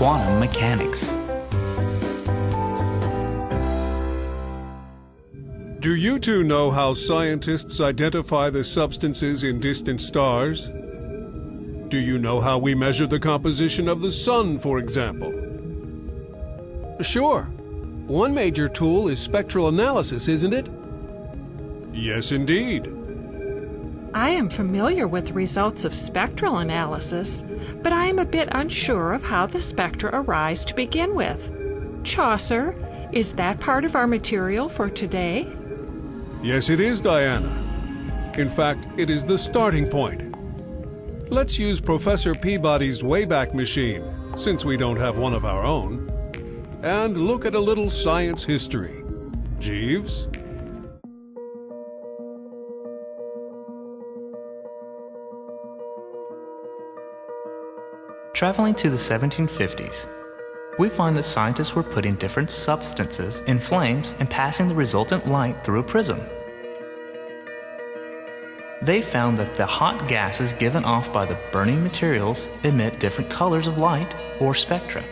quantum mechanics. Do you two know how scientists identify the substances in distant stars? Do you know how we measure the composition of the sun, for example? Sure. One major tool is spectral analysis, isn't it? Yes, indeed. I am familiar with the results of spectral analysis, but I am a bit unsure of how the spectra arise to begin with. Chaucer, is that part of our material for today? Yes, it is, Diana. In fact, it is the starting point. Let's use Professor Peabody's Wayback Machine, since we don't have one of our own, and look at a little science history. Jeeves? Traveling to the 1750s, we find that scientists were putting different substances in flames and passing the resultant light through a prism. They found that the hot gases given off by the burning materials emit different colors of light or spectra.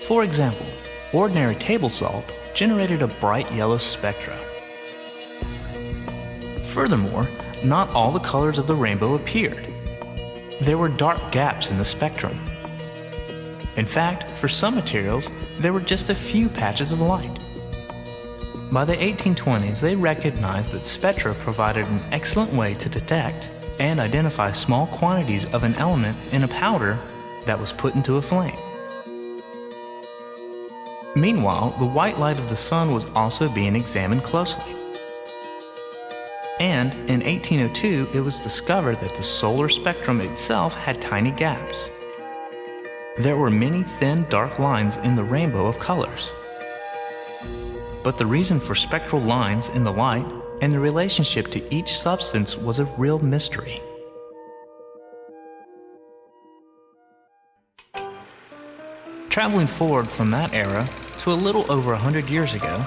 For example, ordinary table salt generated a bright yellow spectra. Furthermore, not all the colors of the rainbow appeared. There were dark gaps in the spectrum. In fact, for some materials, there were just a few patches of light. By the 1820s, they recognized that spectra provided an excellent way to detect and identify small quantities of an element in a powder that was put into a flame. Meanwhile, the white light of the sun was also being examined closely. And in 1802, it was discovered that the solar spectrum itself had tiny gaps. There were many thin, dark lines in the rainbow of colors. But the reason for spectral lines in the light and the relationship to each substance was a real mystery. Traveling forward from that era to a little over 100 years ago,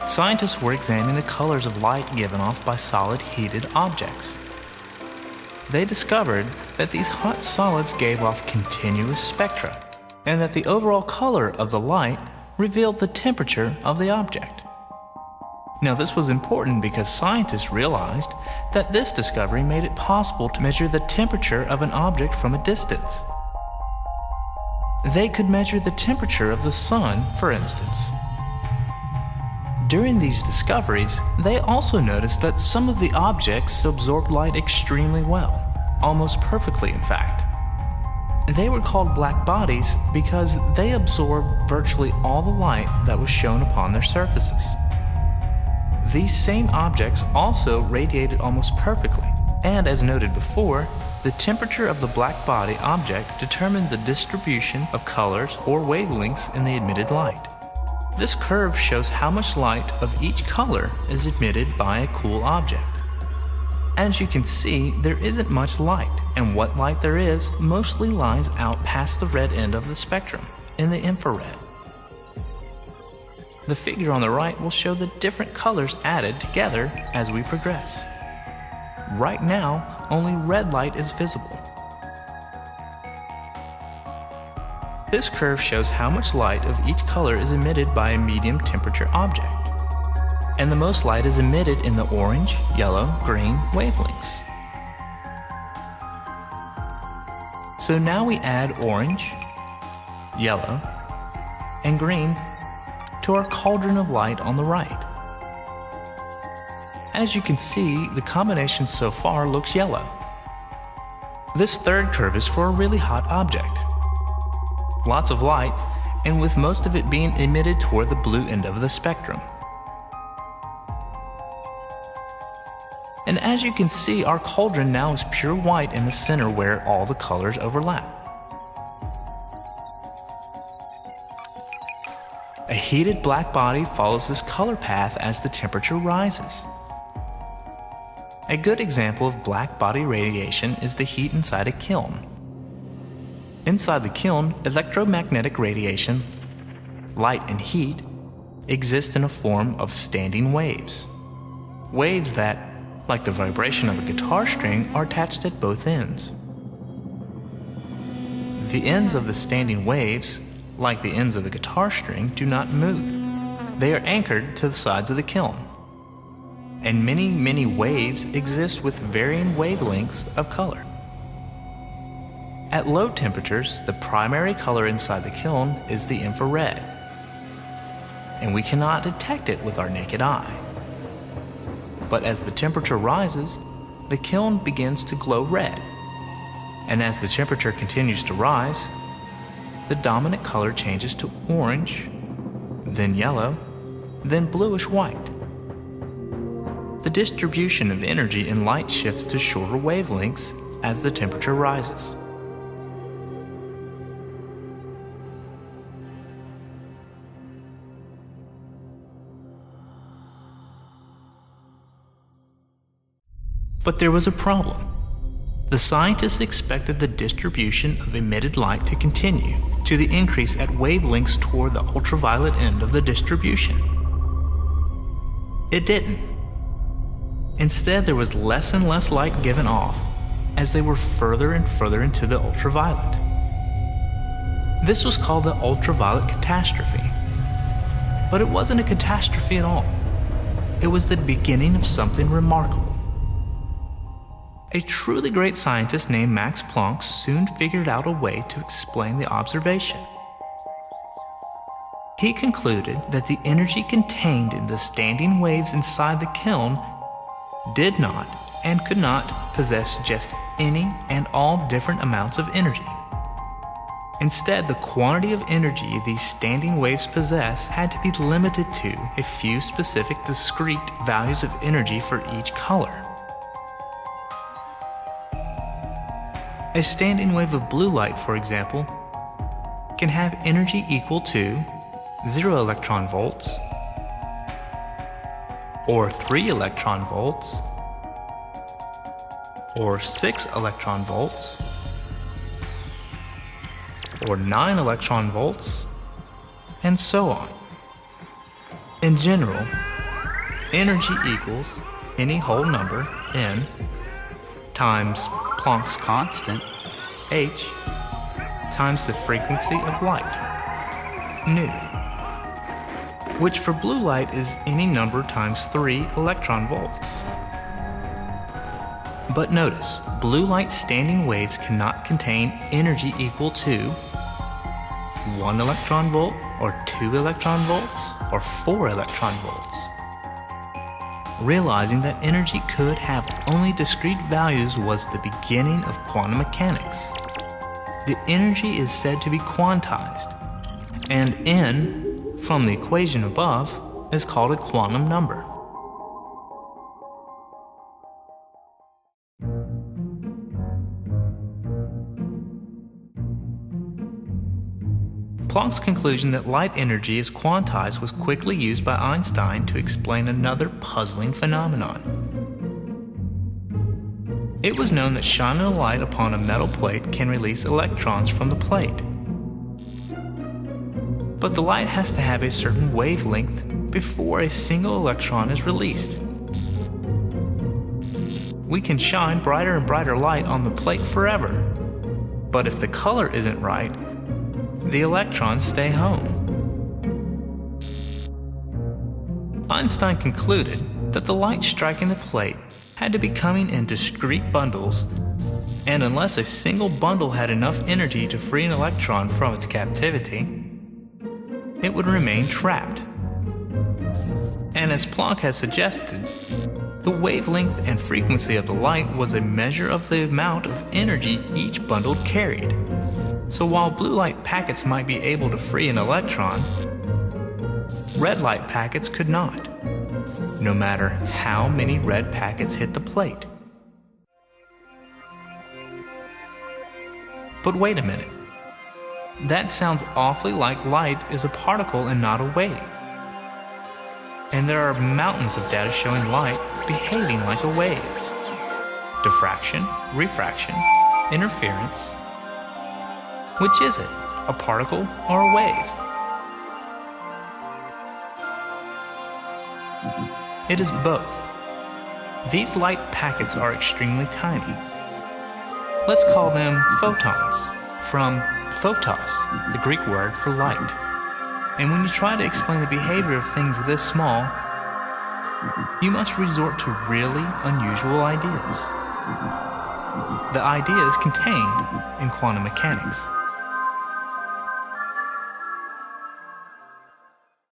scientists were examining the colors of light given off by solid heated objects. They discovered that these hot solids gave off continuous spectra, and that the overall color of the light revealed the temperature of the object. Now, this was important because scientists realized that this discovery made it possible to measure the temperature of an object from a distance. They could measure the temperature of the sun, for instance. During these discoveries, they also noticed that some of the objects absorbed light extremely well, almost perfectly in fact. They were called black bodies because they absorbed virtually all the light that was shown upon their surfaces. These same objects also radiated almost perfectly, and as noted before, the temperature of the black body object determined the distribution of colors or wavelengths in the emitted light. This curve shows how much light of each color is emitted by a cool object. As you can see, there isn't much light, and what light there is mostly lies out past the red end of the spectrum, in the infrared. The figure on the right will show the different colors added together as we progress. Right now, only red light is visible. This curve shows how much light of each color is emitted by a medium temperature object. And the most light is emitted in the orange, yellow, green wavelengths. So now we add orange, yellow, and green to our cauldron of light on the right. As you can see, the combination so far looks yellow. This third curve is for a really hot object. Lots of light, and with most of it being emitted toward the blue end of the spectrum. And as you can see, our cauldron now is pure white in the center where all the colors overlap. A heated black body follows this color path as the temperature rises. A good example of black body radiation is the heat inside a kiln. Inside the kiln, electromagnetic radiation, light and heat, exist in a form of standing waves. Waves that, like the vibration of a guitar string, are attached at both ends. The ends of the standing waves, like the ends of a guitar string, do not move. They are anchored to the sides of the kiln. And many, many waves exist with varying wavelengths of color. At low temperatures, the primary color inside the kiln is the infrared, and we cannot detect it with our naked eye. But as the temperature rises, the kiln begins to glow red, and as the temperature continues to rise, the dominant color changes to orange, then yellow, then bluish white. The distribution of energy in light shifts to shorter wavelengths as the temperature rises. But there was a problem. The scientists expected the distribution of emitted light to continue to the increase at wavelengths toward the ultraviolet end of the distribution. It didn't. Instead, there was less and less light given off as they were further and further into the ultraviolet. This was called the ultraviolet catastrophe. But it wasn't a catastrophe at all. It was the beginning of something remarkable. A truly great scientist named Max Planck soon figured out a way to explain the observation. He concluded that the energy contained in the standing waves inside the kiln did not and could not possess just any and all different amounts of energy. Instead, the quantity of energy these standing waves possess had to be limited to a few specific discrete values of energy for each color. A standing wave of blue light, for example, can have energy equal to 0 electron volts, or 3 electron volts, or 6 electron volts, or 9 electron volts, and so on. In general, energy equals any whole number, n, times Planck's constant, h, times the frequency of light, nu, which for blue light is any number times 3 electron volts. But notice, blue light standing waves cannot contain energy equal to 1 electron volt, or 2 electron volts, or 4 electron volts. Realizing that energy could have only discrete values was the beginning of quantum mechanics. The energy is said to be quantized, and n, from the equation above, is called a quantum number. Planck's conclusion that light energy is quantized was quickly used by Einstein to explain another puzzling phenomenon. It was known that shining a light upon a metal plate can release electrons from the plate. But the light has to have a certain wavelength before a single electron is released. We can shine brighter and brighter light on the plate forever, but if the color isn't right, the electrons stay home. Einstein concluded that the light striking the plate had to be coming in discrete bundles, and unless a single bundle had enough energy to free an electron from its captivity, it would remain trapped. And as Planck had suggested, the wavelength and frequency of the light was a measure of the amount of energy each bundle carried. So while blue light packets might be able to free an electron, red light packets could not, no matter how many red packets hit the plate. But wait a minute. That sounds awfully like light is a particle and not a wave. And there are mountains of data showing light behaving like a wave. Diffraction, refraction, interference. Which is it, a particle or a wave? It is both. These light packets are extremely tiny. Let's call them photons, from photos, the Greek word for light. And when you try to explain the behavior of things this small, you must resort to really unusual ideas. The ideas contained in quantum mechanics.